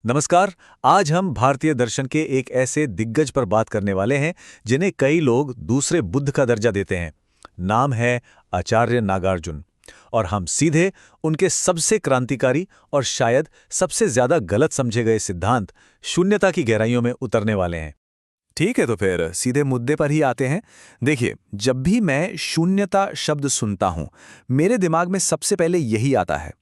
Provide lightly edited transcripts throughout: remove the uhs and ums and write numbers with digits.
नमस्कार। आज हम भारतीय दर्शन के एक ऐसे दिग्गज पर बात करने वाले हैं जिन्हें कई लोग दूसरे बुद्ध का दर्जा देते हैं। नाम है आचार्य नागार्जुन। और हम सीधे उनके सबसे क्रांतिकारी और शायद सबसे ज्यादा गलत समझे गए सिद्धांत शून्यता की गहराइयों में उतरने वाले हैं। ठीक है, तो फिर सीधे मुद्दे पर ही आते हैं। देखिए, जब भी मैं शून्यता शब्द सुनता हूं, मेरे दिमाग में सबसे पहले यही आता है।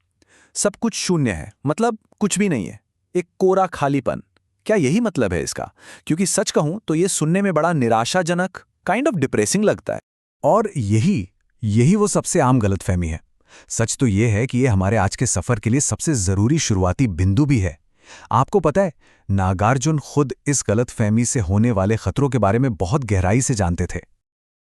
सब कुछ शून्य है, मतलब कुछ भी नहीं है, एक कोरा खालीपन। क्या यही मतलब है इसका? क्योंकि सच कहूं तो ये सुनने में बड़ा निराशाजनक, काइंड ऑफ डिप्रेसिंग लगता है। और यही यही वो सबसे आम गलतफहमी है। सच तो ये है कि ये हमारे आज के सफर के लिए सबसे जरूरी शुरुआती बिंदु भी है। आपको पता है, नागार्जुन खुद इस गलतफहमी से होने वाले खतरों के बारे में बहुत गहराई से जानते थे।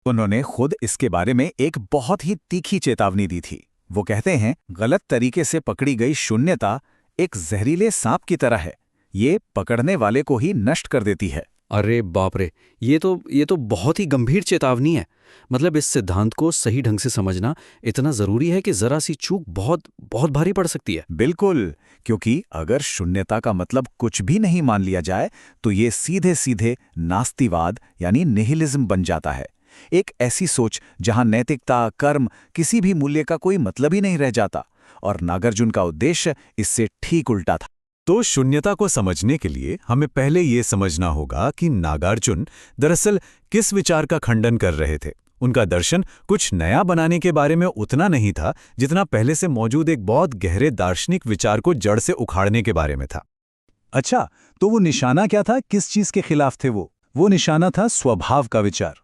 उन्होंने खुद इसके बारे में एक बहुत ही तीखी चेतावनी दी थी। वो कहते हैं, गलत तरीके से पकड़ी गई शून्यता एक जहरीले सांप की तरह है। ये पकड़ने वाले को ही नष्ट कर देती है। अरे बाप रे, ये तो बहुत ही गंभीर चेतावनी है। मतलब इस सिद्धांत को सही ढंग से समझना इतना जरूरी है कि जरा सी चूक बहुत बहुत भारी पड़ सकती है। बिल्कुल, क्योंकि अगर शून्यता का मतलब कुछ भी नहीं मान लिया जाए तो ये सीधे सीधे नास्तिवाद यानी निहिलिज्म बन जाता है। एक ऐसी सोच जहां नैतिकता, कर्म, किसी भी मूल्य का कोई मतलब ही नहीं रह जाता। और नागार्जुन का उद्देश्य इससे ठीक उल्टा था। तो शून्यता को समझने के लिए हमें पहले ये समझना होगा कि नागार्जुन दरअसल किस विचार का खंडन कर रहे थे। उनका दर्शन कुछ नया बनाने के बारे में उतना नहीं था जितना पहले से मौजूद एक बहुत गहरे दार्शनिक विचार को जड़ से उखाड़ने के बारे में था। अच्छा, तो वो निशाना क्या था? किस चीज के खिलाफ थे वो निशाना था स्वभाव का विचार।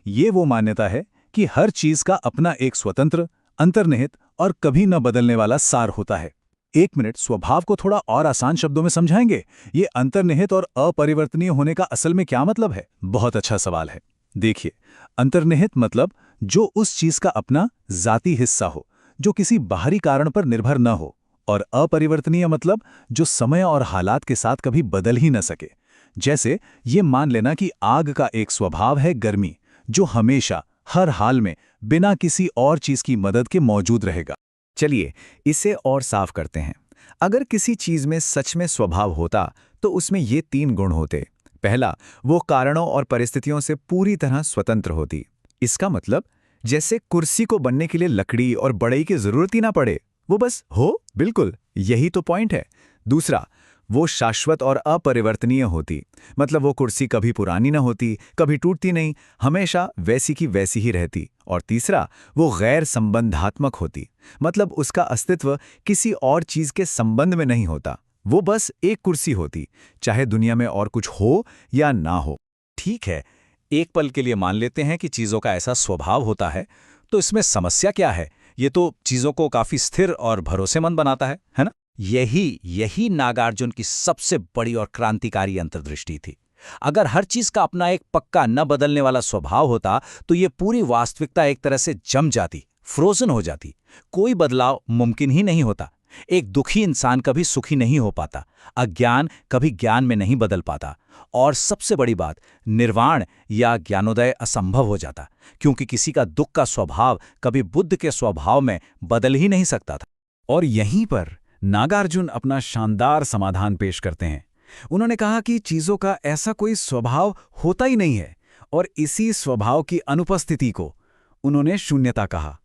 ये वो मान्यता है कि हर चीज का अपना एक स्वतंत्र, अंतर्निहित और कभी न बदलने वाला सार होता है। एक मिनट, स्वभाव को थोड़ा और आसान शब्दों में समझाएंगे? ये अंतर्निहित और अपरिवर्तनीय होने का असल में क्या मतलब है? बहुत अच्छा सवाल है। देखिए, अंतर्निहित मतलब जो उस चीज का अपना जाती हिस्सा हो, जो किसी बाहरी कारण पर निर्भर न हो। और अपरिवर्तनीय मतलब जो समय और हालात के साथ कभी बदल ही न सके। जैसे ये मान लेना कि आग का एक स्वभाव है गर्मी, जो हमेशा हर हाल में बिना किसी और चीज की मदद के मौजूद रहेगा। चलिए इसे और साफ करते हैं। अगर किसी चीज में सच में स्वभाव होता तो उसमें ये 3 गुण होते। पहला, वो कारणों और परिस्थितियों से पूरी तरह स्वतंत्र होती। इसका मतलब जैसे कुर्सी को बनने के लिए लकड़ी और बढ़ई की जरूरत ही ना पड़े, वो बस हो। बिल्कुल, यही तो पॉइंट है। दूसरा, वो शाश्वत और अपरिवर्तनीय होती। मतलब वो कुर्सी कभी पुरानी ना होती, कभी टूटती नहीं, हमेशा वैसी की वैसी ही रहती। और तीसरा, वो गैर संबंधात्मक होती। मतलब उसका अस्तित्व किसी और चीज के संबंध में नहीं होता। वो बस एक कुर्सी होती, चाहे दुनिया में और कुछ हो या ना हो। ठीक है, एक पल के लिए मान लेते हैं कि चीजों का ऐसा स्वभाव होता है, तो इसमें समस्या क्या है? ये तो चीजों को काफी स्थिर और भरोसेमंद बनाता है ना? यही नागार्जुन की सबसे बड़ी और क्रांतिकारी अंतर्दृष्टि थी। अगर हर चीज का अपना एक पक्का न बदलने वाला स्वभाव होता तो ये पूरी वास्तविकता एक तरह से जम जाती, फ्रोजन हो जाती। कोई बदलाव मुमकिन ही नहीं होता। एक दुखी इंसान कभी सुखी नहीं हो पाता, अज्ञान कभी ज्ञान में नहीं बदल पाता, और सबसे बड़ी बात, निर्वाण या ज्ञानोदय असंभव हो जाता, क्योंकि किसी का दुख का स्वभाव कभी बुद्ध के स्वभाव में बदल ही नहीं सकता था। और यहीं पर नागार्जुन अपना शानदार समाधान पेश करते हैं। उन्होंने कहा कि चीजों का ऐसा कोई स्वभाव होता ही नहीं है, और इसी स्वभाव की अनुपस्थिति को उन्होंने शून्यता कहा।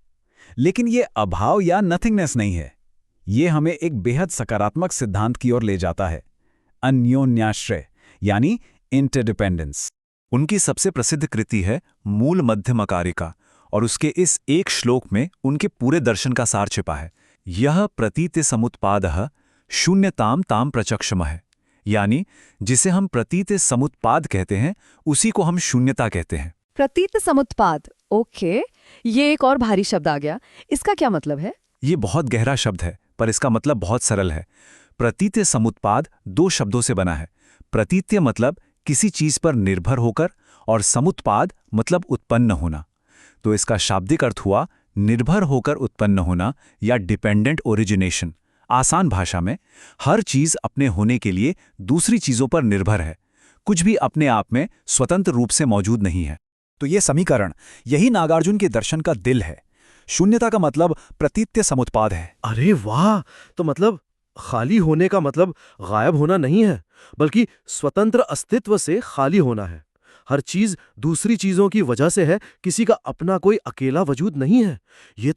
लेकिन ये अभाव या नथिंगनेस नहीं है। ये हमें एक बेहद सकारात्मक सिद्धांत की ओर ले जाता है, अन्योन्याश्रय यानी इंटरडिपेंडेंस। उनकी सबसे प्रसिद्ध कृति है मूल मध्यमकारिका, और उसके इस एक श्लोक में उनके पूरे दर्शन का सार छिपा है। यह प्रतीति समुत्पादः शून्यताम ताम प्रचक्षमः। यानी जिसे हम प्रतीति समुत्पाद कहते हैं, उसी को हम शून्यता कहते हैं। प्रतीत समुत्पाद, ओके, ये एक और भारी शब्द आ गया। इसका क्या मतलब है? ये बहुत गहरा शब्द है, पर इसका मतलब बहुत सरल है। प्रतीत्य समुत्पाद 2 शब्दों से बना है। प्रतीत्य मतलब किसी चीज पर निर्भर होकर, और समुत्पाद मतलब उत्पन्न होना। तो इसका शाब्दिक अर्थ हुआ निर्भर होकर उत्पन्न होना या डिपेंडेंट ओरिजिनेशन। आसान भाषा में, हर चीज अपने होने के लिए दूसरी चीजों पर निर्भर है। कुछ भी अपने आप में स्वतंत्र रूप से मौजूद नहीं है। तो ये समीकरण, यही नागार्जुन के दर्शन का दिल है। शून्यता का मतलब प्रतीत्य समुत्पाद है। अरे वाह, तो मतलब खाली होने का मतलब गायब होना नहीं है, बल्कि स्वतंत्र अस्तित्व से खाली होना है। हर चीज दूसरी चीजों की वजह से है, किसी का अपना कोई अकेला वजूद नहीं है। ये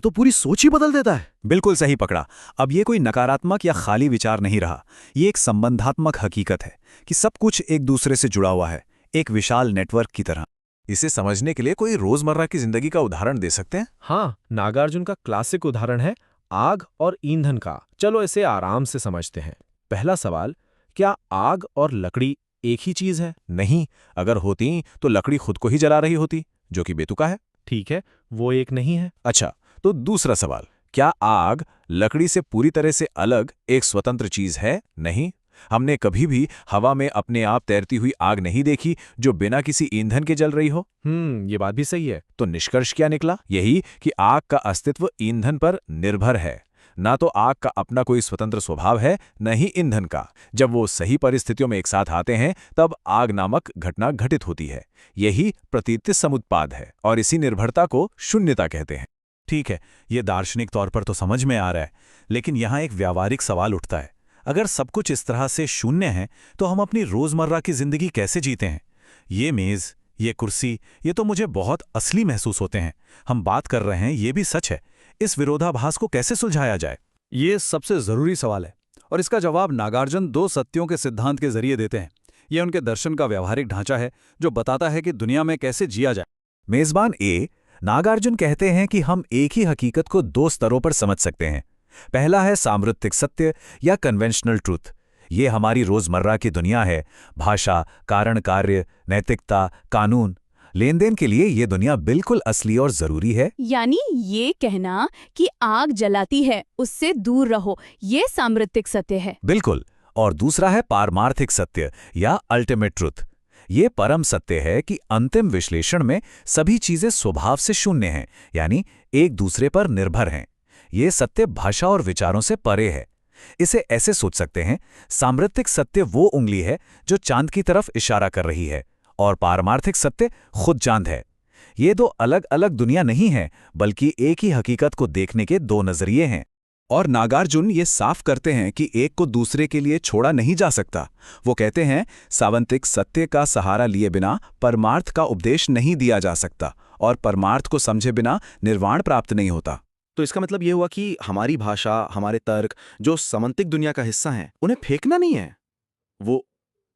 तो पूरी सोच ही बदल देता है। बिल्कुल सही पकड़ा। अब ये कोई नकारात्मक या खाली विचार नहीं रहा, ये एक संबंधात्मक हकीकत है कि सब कुछ एक दूसरे से जुड़ा हुआ है, एक विशाल नेटवर्क की तरह। इसे समझने के लिए कोई रोजमर्रा की जिंदगी का उदाहरण दे सकते हैं? हाँ, नागार्जुन का क्लासिक उदाहरण है आग और ईंधन का। चलो इसे आराम से समझते हैं। पहला सवाल, क्या आग और लकड़ी एक ही चीज है? नहीं, अगर होती तो लकड़ी खुद को ही जला रही होती, जो कि बेतुका है। ठीक है, वो एक नहीं है। अच्छा, तो दूसरा सवाल, क्या आग लकड़ी से पूरी तरह से अलग एक स्वतंत्र चीज है? नहीं, हमने कभी भी हवा में अपने आप तैरती हुई आग नहीं देखी जो बिना किसी ईंधन के जल रही हो। ये बात भी सही है। तो निष्कर्ष क्या निकला? यही कि आग का अस्तित्व ईंधन पर निर्भर है। ना तो आग का अपना कोई स्वतंत्र स्वभाव है, न ही ईंधन का। जब वो सही परिस्थितियों में एक साथ आते हैं तब आग नामक घटना घटित होती है। यही प्रतीत समुत्पाद है और इसी निर्भरता को शून्यता कहते हैं। ठीक है, ये दार्शनिक तौर पर तो समझ में आ रहा है, लेकिन यहाँ एक व्यावहारिक सवाल उठता है। अगर सब कुछ इस तरह से शून्य है तो हम अपनी रोजमर्रा की जिंदगी कैसे जीते हैं? ये मेज, ये कुर्सी, ये तो मुझे बहुत असली महसूस होते हैं। हम बात कर रहे हैं, ये भी सच है। इस विरोधाभास को कैसे सुलझाया जाए? ये सबसे जरूरी सवाल है और इसका जवाब नागार्जुन दो सत्यों के सिद्धांत के जरिए देते हैं। यह उनके दर्शन का व्यावहारिक ढांचा है जो बताता है कि दुनिया में कैसे जिया जाए। मेजबान ए, नागार्जुन कहते हैं कि हम एक ही हकीकत को दो स्तरों पर समझ सकते हैं। पहला है साम्प्रतिक सत्य या कन्वेंशनल ट्रूथ। ये हमारी रोजमर्रा की दुनिया है। भाषा, कारण कार्य, नैतिकता, कानून, लेन देन के लिए ये दुनिया बिल्कुल असली और जरूरी है। यानी ये कहना कि आग जलाती है, उससे दूर रहो, ये साम्प्रतिक सत्य है। बिल्कुल। और दूसरा है पारमार्थिक सत्य या अल्टीमेट ट्रुथ। ये परम सत्य है कि अंतिम विश्लेषण में सभी चीजें स्वभाव से शून्य हैं, यानी एक दूसरे पर निर्भर हैं। ये सत्य भाषा और विचारों से परे है। इसे ऐसे सोच सकते हैं, साम्प्रतिक सत्य वो उंगली है जो चांद की तरफ इशारा कर रही है और पारमार्थिक सत्य खुद चांद है। ये दो अलग अलग दुनिया नहीं है, बल्कि एक ही हकीकत को देखने के दो नजरिए हैं। और नागार्जुन ये साफ करते हैं कि एक को दूसरे के लिए छोड़ा नहीं जा सकता। वो कहते हैं, सावंतिक सत्य का सहारा लिए बिना परमार्थ का उपदेश नहीं दिया जा सकता और परमार्थ को समझे बिना निर्वाण प्राप्त नहीं होता। तो इसका मतलब ये हुआ कि हमारी भाषा, हमारे तर्क जो सामंतिक दुनिया का हिस्सा हैं, उन्हें फेंकना नहीं है,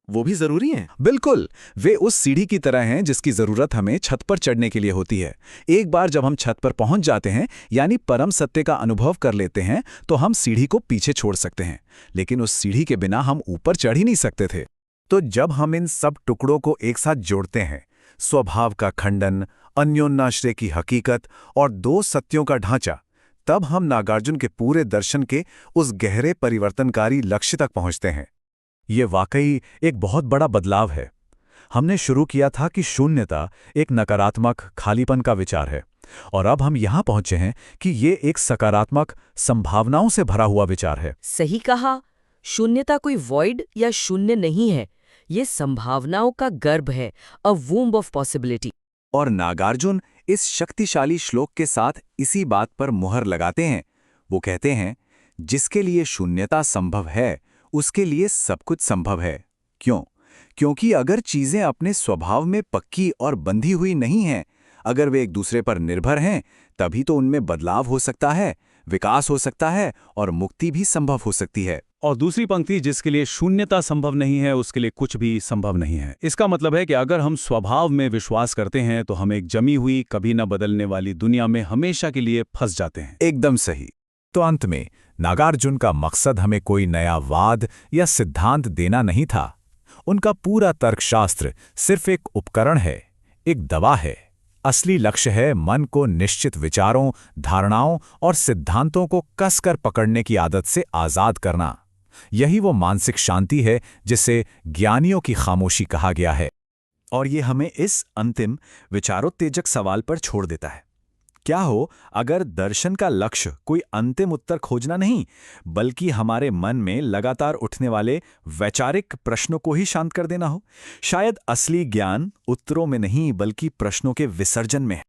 वो भी जरूरी हैं। बिल्कुल, वे उस सीढ़ी की तरह हैं जिसकी जरूरत हमें छत पर चढ़ने के लिए होती है। एक बार जब हम छत पर पहुंच जाते हैं, यानी परम सत्य का अनुभव कर लेते हैं, तो हम सीढ़ी को पीछे छोड़ सकते हैं, लेकिन उस सीढ़ी के बिना हम ऊपर चढ़ ही नहीं सकते थे। तो जब हम इन सब टुकड़ों को एक साथ जोड़ते हैं, स्वभाव का खंडन, अन्योन्याश्रय की हकीकत और दो सत्यों का ढांचा, तब हम नागार्जुन के पूरे दर्शन के उस गहरे परिवर्तनकारी लक्ष्य तक पहुंचते हैं। ये वाकई एक बहुत बड़ा बदलाव है। हमने शुरू किया था कि शून्यता एक नकारात्मक खालीपन का विचार है, और अब हम यहां पहुंचे हैं कि ये एक सकारात्मक संभावनाओं से भरा हुआ विचार है। सही कहा, शून्यता कोई वॉइड या शून्य नहीं है, ये संभावनाओं का गर्भ है, अ वूम्ब ऑफ पॉसिबिलिटी। और नागार्जुन इस शक्तिशाली श्लोक के साथ इसी बात पर मुहर लगाते हैं। वो कहते हैं, जिसके लिए शून्यता संभव है उसके लिए सब कुछ संभव है। क्यों? क्योंकि अगर चीजें अपने स्वभाव में पक्की और बंधी हुई नहीं हैं, अगर वे एक दूसरे पर निर्भर हैं, तभी तो उनमें बदलाव हो सकता है, विकास हो सकता है और मुक्ति भी संभव हो सकती है। और दूसरी पंक्ति, जिसके लिए शून्यता संभव नहीं है उसके लिए कुछ भी संभव नहीं है। इसका मतलब है कि अगर हम स्वभाव में विश्वास करते हैं तो हम एक जमी हुई, कभी न बदलने वाली दुनिया में हमेशा के लिए फंस जाते हैं। एकदम सही। तो अंत में नागार्जुन का मकसद हमें कोई नया वाद या सिद्धांत देना नहीं था। उनका पूरा तर्कशास्त्र सिर्फ एक उपकरण है, एक दवा है। असली लक्ष्य है मन को निश्चित विचारों, धारणाओं और सिद्धांतों को कसकर पकड़ने की आदत से आजाद करना। यही वो मानसिक शांति है जिसे ज्ञानियों की खामोशी कहा गया है। और ये हमें इस अंतिम विचारोत्तेजक सवाल पर छोड़ देता है, क्या हो अगर दर्शन का लक्ष्य कोई अंतिम उत्तर खोजना नहीं, बल्कि हमारे मन में लगातार उठने वाले वैचारिक प्रश्नों को ही शांत कर देना हो? शायद असली ज्ञान उत्तरों में नहीं बल्कि प्रश्नों के विसर्जन में है।